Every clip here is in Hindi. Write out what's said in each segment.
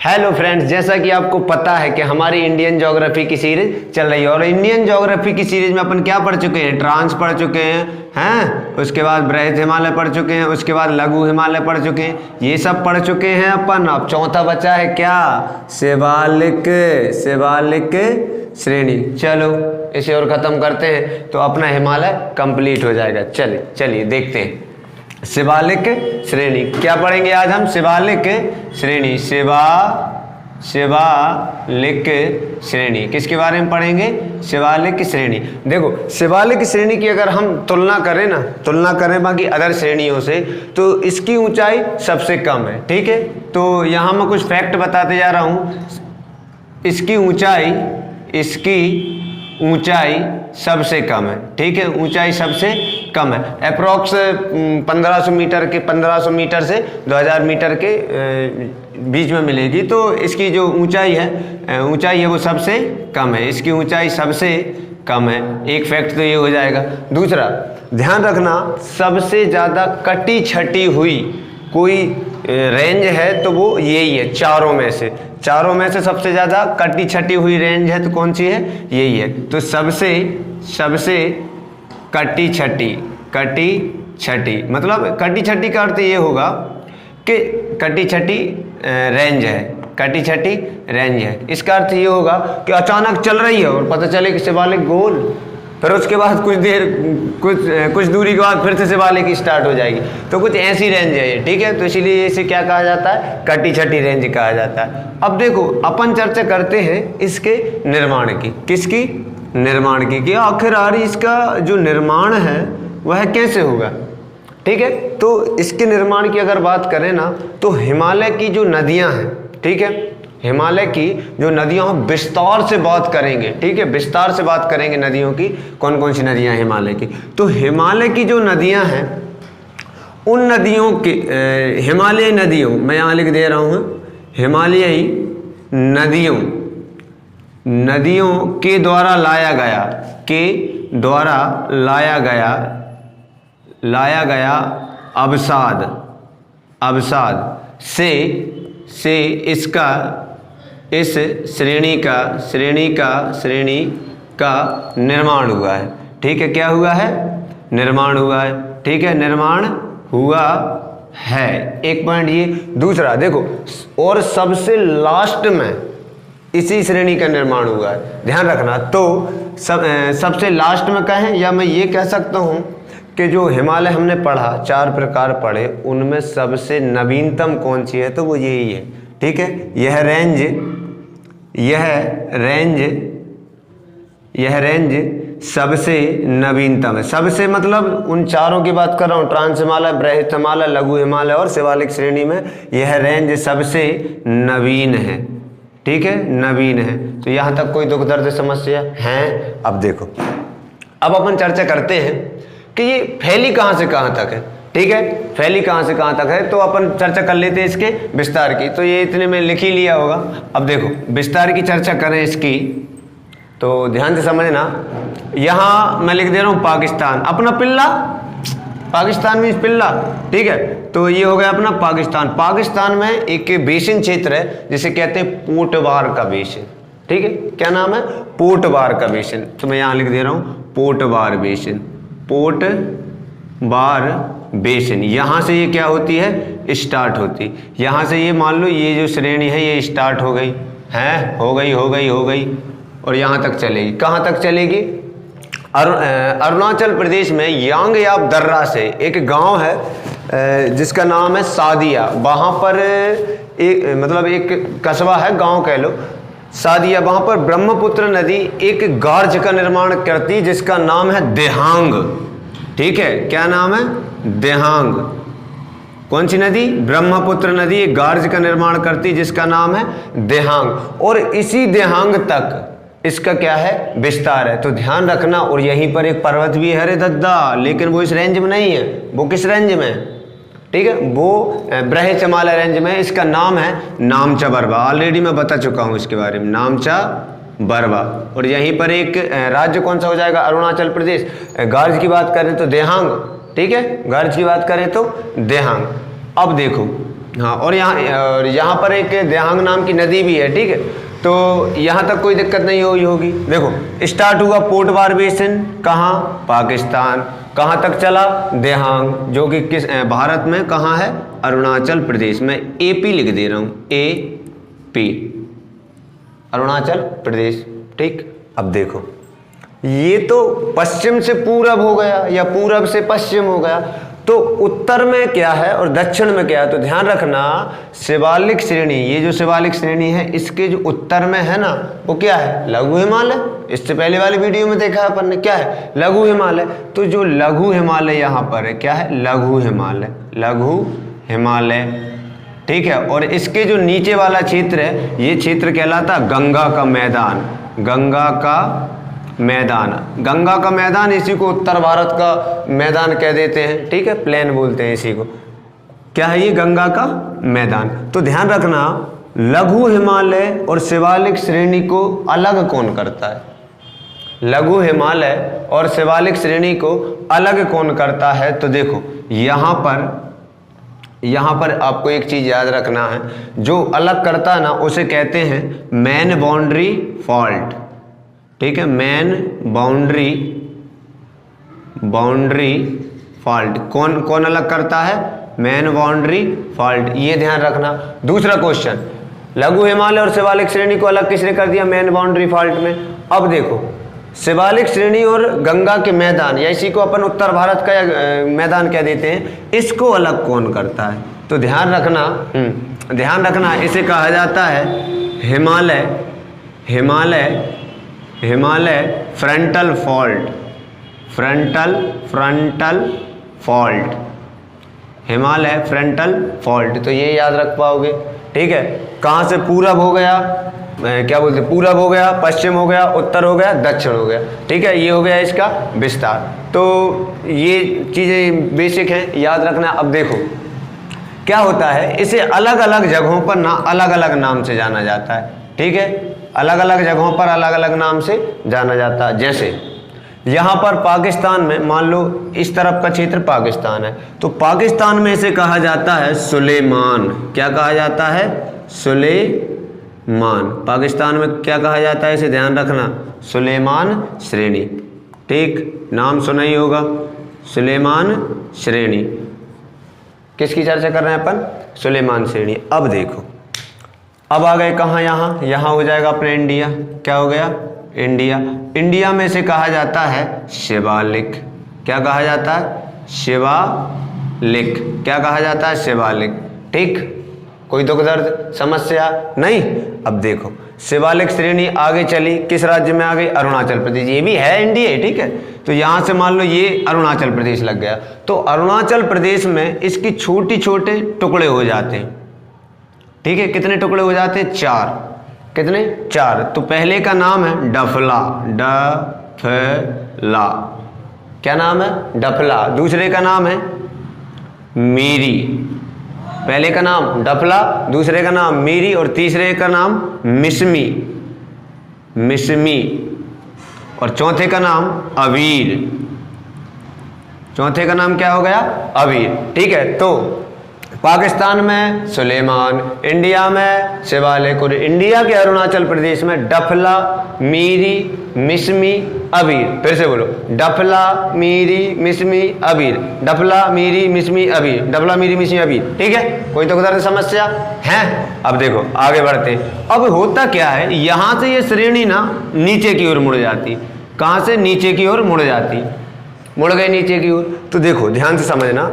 हेलो फ्रेंड्स, जैसा कि आपको पता है कि हमारी इंडियन ज्योग्राफी की सीरीज चल रही है और इंडियन ज्योग्राफी की सीरीज में अपन क्या पढ़ चुके हैं? ट्रांस पढ़ चुके हैं, उसके बाद बृहद हिमालय पढ़ चुके हैं, उसके बाद लघु हिमालय पढ़ चुके हैं, ये सब पढ़ चुके हैं अपन। अब चौथा बचा है क्या? शिवालिक श्रेणी। चलो इसे और खत्म करते हैं तो अपना हिमालय कंप्लीट हो जाएगा। चलिए देखते हैं शिवालिक श्रेणी। क्या पढ़ेंगे आज हम? शिवालिक श्रेणी। शिवालिक श्रेणी किसके बारे में पढ़ेंगे? शिवालिक श्रेणी। देखो, शिवालिक श्रेणी की अगर हम तुलना करें बाकी अदर श्रेणियों से, तो इसकी ऊंचाई सबसे कम है। ठीक है, तो यहाँ मैं कुछ फैक्ट बताते जा रहा हूँ। इसकी ऊंचाई सबसे कम है। ठीक है, ऊंचाई सबसे कम है। अप्रॉक्स 1500 मीटर से 2000 मीटर के बीच में मिलेगी। तो इसकी जो ऊंचाई है वो सबसे कम है। इसकी ऊंचाई सबसे कम है। एक फैक्ट तो ये हो जाएगा। दूसरा, ध्यान रखना, सबसे ज़्यादा कटी छटी हुई कोई रेंज है तो वो यही है। चारों में से सबसे ज़्यादा कटी छटी हुई रेंज है तो कौन सी है? यही है। तो सबसे कटी छटी मतलब कटी छटी का अर्थ ये होगा कि कटी छटी रेंज है। इसका अर्थ ये होगा कि अचानक चल रही है और पता चले कि शिवालिक गोल, फिर उसके बाद कुछ दूरी के बाद फिर से शिवालिक स्टार्ट हो जाएगी। तो कुछ ऐसी रेंज है ये। ठीक है, तो इसीलिए इसे क्या कहा जाता है? कटी छटी रेंज कहा जाता है। अब देखो, अपन चर्चा करते हैं इसके निर्माण की। किसकी? निर्माण की, कि आखिरकार इसका जो निर्माण है वह कैसे होगा। ठीक है, तो इसके निर्माण की अगर बात करें ना, तो हिमालय की जो नदियां हैं, ठीक है, हिमालय की जो नदियां हम विस्तार से बात करेंगे। ठीक है, विस्तार से बात करेंगे नदियों की। कौन कौन सी नदियां हैं हिमालय की? तो हिमालय की जो नदियां हैं, उन नदियों के हिमालयी नदियों, मैं यहाँ लिख दे रहा हूँ, हिमालयी नदियों के द्वारा लाया गया अवसाद से इस श्रेणी का निर्माण हुआ है। ठीक है, क्या हुआ है? निर्माण हुआ है। ठीक है, निर्माण हुआ है। एक पॉइंट ये। दूसरा देखो, और सबसे लास्ट में इसी श्रेणी का निर्माण हुआ है। ध्यान रखना। तो सबसे लास्ट में कहें, या मैं ये कह सकता हूँ कि जो हिमालय हमने पढ़ा, 4 प्रकार पढ़े, उनमें सबसे नवीनतम कौन सी है? तो वो यही है। ठीक है, यह रेंज सबसे नवीनतम है। सबसे मतलब उन चारों की बात कर रहा हूँ, ट्रांस हिमालय, बृहद हिमालय, लघु हिमालय और शिवालिक श्रेणी में यह रेंज सबसे नवीन है। ठीक है, नवीन है। तो यहाँ तक कोई दुख दर्द समस्या है? अब देखो, अब अपन चर्चा करते हैं कि ये फैली कहाँ से कहाँ तक है। ठीक है, फैली कहाँ से कहाँ तक है, तो अपन चर्चा कर लेते हैं इसके विस्तार की। तो ये इतने में लिख ही लिया होगा। अब देखो, विस्तार की चर्चा करें इसकी, तो ध्यान से समझना। यहाँ मैं लिख दे रहा हूँ पाकिस्तान, अपना पिल्ला। पाकिस्तान मीन्स पिल्ला। ठीक है, तो ये हो गया अपना पाकिस्तान। पाकिस्तान में एक बेसिन क्षेत्र है जिसे कहते हैं पोटबार का बेसिन। ठीक है, क्या नाम है? पोटबार का बेसिन। तो मैं यहाँ लिख दे रहा हूँ पोटबार बेसिन। यहाँ से ये क्या होती है? स्टार्ट होती। यहाँ से ये मान लो, ये जो श्रेणी है ये स्टार्ट हो गई है, हो गई और यहाँ तक चलेगी। कहाँ तक चलेगी? अरुणाचल प्रदेश में यांगयाप दर्रा से एक गांव है जिसका नाम है सादिया। वहाँ पर एक कस्बा है, गांव कह लो, सादिया। वहाँ पर ब्रह्मपुत्र नदी एक गार्ज का निर्माण करती जिसका नाम है देहांग। ठीक है, क्या नाम है? देहांग। कौन सी नदी? ब्रह्मपुत्र नदी एक गार्ज का निर्माण करती जिसका नाम है देहांग। और इसी देहांग तक इसका क्या है? विस्तार है। तो ध्यान रखना। और यहीं पर एक पर्वत भी है रे दद्दा, लेकिन वो इस रेंज में नहीं है। वो किस रेंज में है? ठीक है, वो बृहद हिमालय रेंज में। इसका नाम है नामचा बरवा। ऑलरेडी मैं बता चुका हूँ इसके बारे में, नामचा बरवा। और यहीं पर एक राज्य कौन सा हो जाएगा? अरुणाचल प्रदेश। गार्ज की बात करें तो देहांग। ठीक है, गार्ज की बात करें तो देहांग। अब देखो, हाँ, और यहाँ पर एक देहांग नाम की नदी भी है, ठीक है। तो यहाँ तक कोई दिक्कत नहीं होगी। देखो स्टार्ट हुआ पोटवार बेसिन, कहाँ, पाकिस्तान। कहाँ तक चला, देहांग, जो कि किस भारत में कहाँ है, अरुणाचल प्रदेश में। AP लिख दे रहा हूँ, AP, अरुणाचल प्रदेश, ठीक। अब देखो ये तो पश्चिम से पूरब हो गया या पूरब से पश्चिम हो गया, तो उत्तर में क्या है और दक्षिण में क्या है। तो ध्यान रखना शिवालिक श्रेणी, ये जो शिवालिक श्रेणी है इसके जो उत्तर में है ना वो क्या है, लघु हिमालय। इससे पहले वाले वीडियो में देखा अपन ने, क्या है, लघु हिमालय। तो जो लघु हिमालय यहाँ पर है क्या है, लघु हिमालय, लघु हिमालय, ठीक है। और इसके जो नीचे वाला क्षेत्र है ये क्षेत्र कहलाता गंगा का मैदान, गंगा का मैदान। गंगा का मैदान इसी को उत्तर भारत का मैदान कह देते हैं, ठीक है, प्लेन बोलते हैं इसी को। क्या है ये, गंगा का मैदान। तो ध्यान रखना लघु हिमालय और शिवालिक श्रेणी को अलग कौन करता है, लघु हिमालय और शिवालिक श्रेणी को अलग कौन करता है। तो देखो यहाँ पर आपको एक चीज याद रखना है, जो अलग करता है ना उसे कहते हैं मेन बाउंड्री फॉल्ट, ठीक है, मेन बाउंड्री फॉल्ट। कौन अलग करता है, मेन बाउंड्री फॉल्ट, ये ध्यान रखना। दूसरा क्वेश्चन, लघु हिमालय और शिवालिक श्रेणी को अलग किसने कर दिया, मेन बाउंड्री फॉल्ट में। अब देखो शिवालिक श्रेणी और गंगा के मैदान, या इसी को अपन उत्तर भारत का मैदान कह देते हैं, इसको अलग कौन करता है। तो ध्यान रखना इसे कहा जाता है Himalaya frontal fault, Himalaya frontal fault. तो ये याद रख पाओगे, ठीक है। कहाँ से पूरब हो गया, क्या बोलते, पूरब हो गया, पश्चिम हो गया, उत्तर हो गया, दक्षिण हो गया, ठीक है। ये हो गया इसका विस्तार। तो ये चीज़ें बेसिक हैं, याद रखना। अब देखो क्या होता है, इसे अलग अलग जगहों पर ना अलग अलग नाम से जाना जाता है, ठीक है, अलग अलग जगहों पर अलग अलग नाम से जाना जाता है। जैसे यहाँ पर पाकिस्तान में, मान लो इस तरफ का क्षेत्र पाकिस्तान है, तो पाकिस्तान में इसे कहा जाता है सुलेमान। क्या कहा जाता है, सुलेमान। पाकिस्तान में क्या कहा जाता है, इसे ध्यान रखना, सुलेमान श्रेणी, ठीक, नाम सुना ही होगा, सुलेमान श्रेणी। किसकी चर्चा कर रहे हैं अपन, सुलेमान श्रेणी। अब देखो अब आ गए कहाँ, यहाँ हो जाएगा अपने इंडिया। क्या हो गया, इंडिया में से कहा जाता है शिवालिक। क्या कहा जाता है, शिवालिक। क्या कहा जाता है, शिवालिक, ठीक। कोई दुख दर्द समस्या नहीं। अब देखो शिवालिक श्रेणी आगे चली, किस राज्य में आ गई, अरुणाचल प्रदेश। ये भी है इंडिया, ठीक है। तो यहाँ से मान लो ये अरुणाचल प्रदेश लग गया, तो अरुणाचल प्रदेश में इसकी छोटे टुकड़े हो जाते हैं, ठीक है। कितने टुकड़े हो जाते हैं, 4। कितने, 4। तो पहले का नाम है डफला, डफला, क्या नाम है, डफला। दूसरे का नाम है मीरी, पहले का नाम डफला, दूसरे का नाम मीरी, और तीसरे का नाम मिसमी, और चौथे का नाम अवीर। चौथे का नाम क्या हो गया, अवीर, ठीक है। तो पाकिस्तान में सुलेमान, इंडिया में शिवालिक, और इंडिया के अरुणाचल प्रदेश में डफला, मीरी, मिसमी, अबीर। फिर से बोलो, डफला, मीरी, मिसमी, अबीर, डफला, मीरी, मिसमी, अबीर, डफला, मीरी, मिसमी, अबीर, ठीक है। कोई तो उधर समस्या है। अब देखो आगे बढ़ते। अब होता क्या है, यहां से ये श्रेणी ना नीचे की ओर मुड़ जाती। कहां से, नीचे की ओर मुड़ जाती, मुड़ गई नीचे की ओर। तो देखो ध्यान से समझना,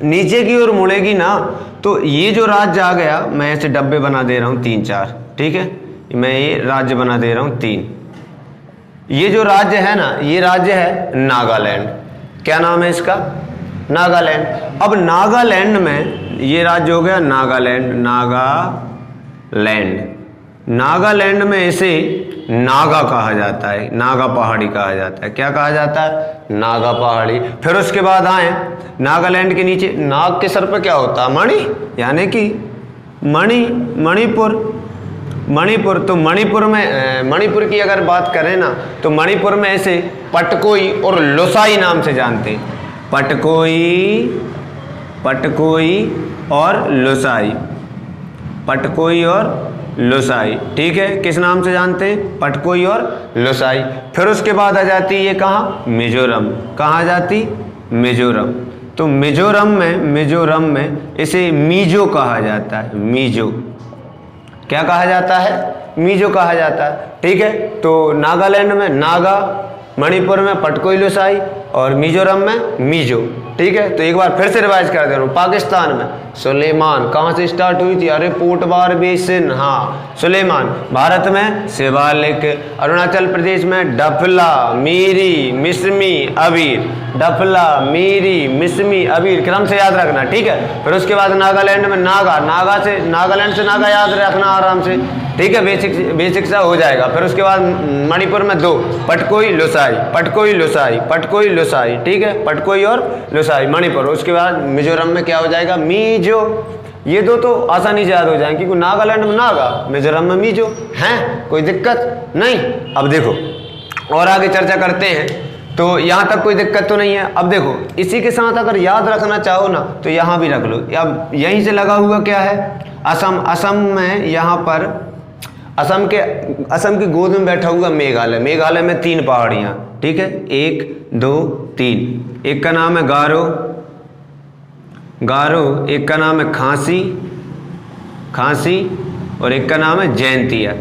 नीचे की ओर मुड़ेगी ना, तो ये जो राज्य आ गया, मैं ऐसे डब्बे बना दे रहा हूँ 3-4, ठीक है। मैं ये राज्य बना दे रहा हूँ 3। ये जो राज्य है ना, ये राज्य है नागालैंड। क्या नाम है इसका, नागालैंड। अब नागालैंड में ये राज्य हो गया नागालैंड, नागालैंड में इसे नागा कहा जाता है, नागा पहाड़ी कहा जाता है। क्या कहा जाता है, नागा पहाड़ी। फिर उसके बाद आए नागालैंड के नीचे, नाग के सर पर क्या होता है, मणि, यानी कि मणिपुर। तो मणिपुर में, मणिपुर की अगर बात करें ना, तो मणिपुर में ऐसे पटकोई और लोसाई नाम से जानते हैं। पटकोई पटकोई और लोसाई, पटकोई और लोसाई, ठीक है, किस नाम से जानते हैं, पटकोई और लोसाई। फिर उसके बाद आ जाती है ये कहाँ, मिजोरम, कहाँ आ जाती, मिजोरम। तो मिजोरम में इसे मीजो कहा जाता है, मीजो, क्या कहा जाता है, मीजो कहा जाता है, ठीक है। तो नागालैंड में नागा, मणिपुर में पटकोई लोसाई और मिजोरम में मीजो, ठीक है। तो एक बार फिर से रिवाइज कर दे रहा हूँ। पाकिस्तान में सुलेमान, कहाँ से स्टार्ट हुई थी, अरे पोटबार बेसिन, हाँ सुलेमान। भारत में शिवालिक। अरुणाचल प्रदेश में डफला, मीरी, मिसमी, अबीर, डफला, मीरी, मिसमी, अबीर, क्रम से याद रखना, ठीक है। फिर उसके बाद नागालैंड में नागा, नागालैंड से नागा याद रखना आराम से, ठीक है, बेसिक सा हो जाएगा। फिर उसके बाद मणिपुर में 2, Patkai loci, Patkai loci, Patkai loci, ठीक है, पटकोई और लोसाई मणिपुर। उसके बाद मिजोरम में क्या हो जाएगा, मीजो। ये 2 तो आसानी से याद हो जाएंगे, क्योंकि नागालैंड में नागा, मिजोरम में मीजो, हैं, कोई दिक्कत नहीं। अब देखो और आगे चर्चा करते हैं, तो यहाँ तक कोई दिक्कत तो नहीं है। अब देखो इसी के साथ अगर याद रखना चाहो ना तो यहाँ भी रख लो। अब यहीं से लगा हुआ क्या है, असम। असम में यहाँ पर असम की गोद में बैठा हुआ मेघालय। मेघालय में 3 पहाड़ियाँ, ठीक है, 1 2 3। एक का नाम है गारो, एक का नाम है खांसी और एक का नाम है जयंतिया,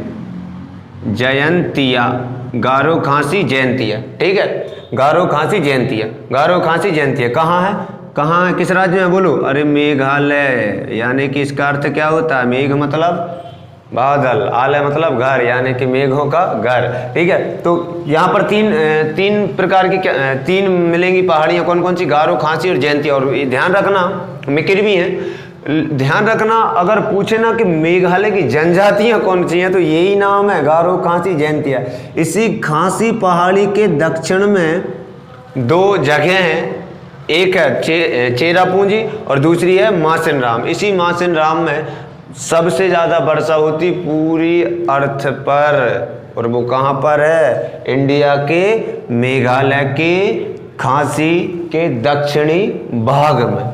गारो, खांसी, जयंतिया, ठीक है, गारो, खांसी, जयंतिया। कहाँ है, किस राज्य में, बोलो, अरे मेघालय। यानी कि इसका अर्थ क्या होता है, मेघ मतलब बादल, आलय मतलब घर, यानी कि मेघों का घर, ठीक है। तो यहाँ पर तीन प्रकार की 3 मिलेंगी पहाड़ियाँ, कौन कौन सी, गारो, खांसी और जयंतिया। और ध्यान रखना, मिकिर भी है, ध्यान रखना, अगर पूछे ना कि मेघालय की जनजातियाँ कौन सी हैं तो यही नाम है, गारो, खांसी, जयंतिया। इसी खांसी पहाड़ी के दक्षिण में 2 जगह हैं, एक है चेरापूंजी और दूसरी है मासिन राम। इसी मासिन राम में सबसे ज़्यादा वर्षा होती पूरी अर्थ पर, और वो कहाँ पर है, इंडिया के मेघालय के खांसी के दक्षिणी भाग में,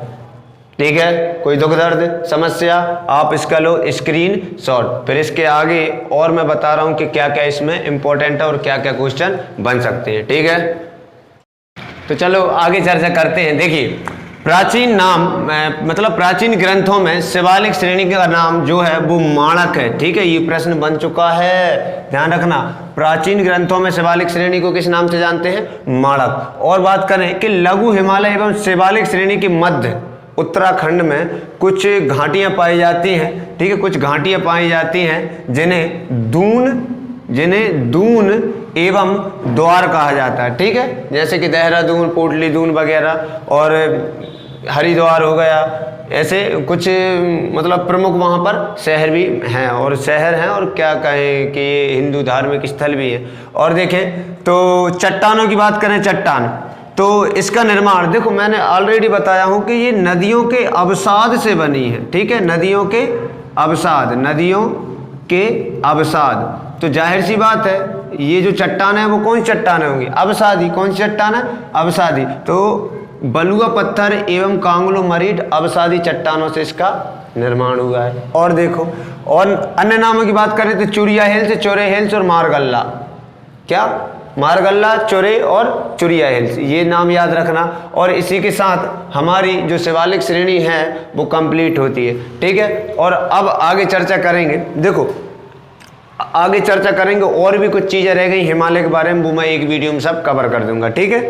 ठीक है। कोई दुख दर्द समस्या, आप इसका लो स्क्रीन शॉट। फिर इसके आगे और मैं बता रहा हूँ कि क्या क्या इसमें इंपॉर्टेंट है और क्या क्या क्वेश्चन बन सकते हैं, ठीक है। तो चलो आगे चर्चा करते हैं। देखिए प्राचीन नाम मतलब प्राचीन ग्रंथों में शिवालिक श्रेणी का नाम जो है वो माणक है, ठीक है, ये प्रश्न बन चुका है, ध्यान रखना। प्राचीन ग्रंथों में शिवालिक श्रेणी को किस नाम से जानते हैं, माणक। और बात करें कि लघु हिमालय एवं शिवालिक श्रेणी के मध्य उत्तराखंड में कुछ घाटियां पाई जाती हैं, ठीक है, कुछ घाटियां पाई जाती हैं जिन्हें दून एवं द्वार कहा जाता है, ठीक है। जैसे कि देहरादून, पोटली दून वगैरह, और हरिद्वार हो गया, ऐसे कुछ मतलब प्रमुख वहाँ पर शहर भी हैं, और क्या कहें कि ये हिंदू धार्मिक स्थल भी है। और देखें तो चट्टानों की बात करें, चट्टान, तो इसका निर्माण देखो मैंने ऑलरेडी बताया हूँ कि ये नदियों के अवसाद से बनी है, ठीक है, नदियों के अवसाद। तो जाहिर सी बात है ये जो चट्टान है वो कौन सी चट्टान होंगी, अवसादी। कौन सी चट्टान है, अवसादी। तो बलुआ पत्थर एवं कांगलोमरीट अवसादी चट्टानों से इसका निर्माण हुआ है। और देखो और अन्य नामों की बात करें तो चुरिया हिल्स, चोरे हिल्स और मारगल्ला, क्या, मारगल्ला, चोरे और चुरिया हिल्स, ये नाम याद रखना। और इसी के साथ हमारी जो शिवालिक श्रेणी है वो कंप्लीट होती है, ठीक है। और अब आगे चर्चा करेंगे, देखो आगे चर्चा करेंगे और भी कुछ चीज़ें रह गई हिमालय के बारे में, वो मैं एक वीडियो में सब कवर कर दूंगा, ठीक है।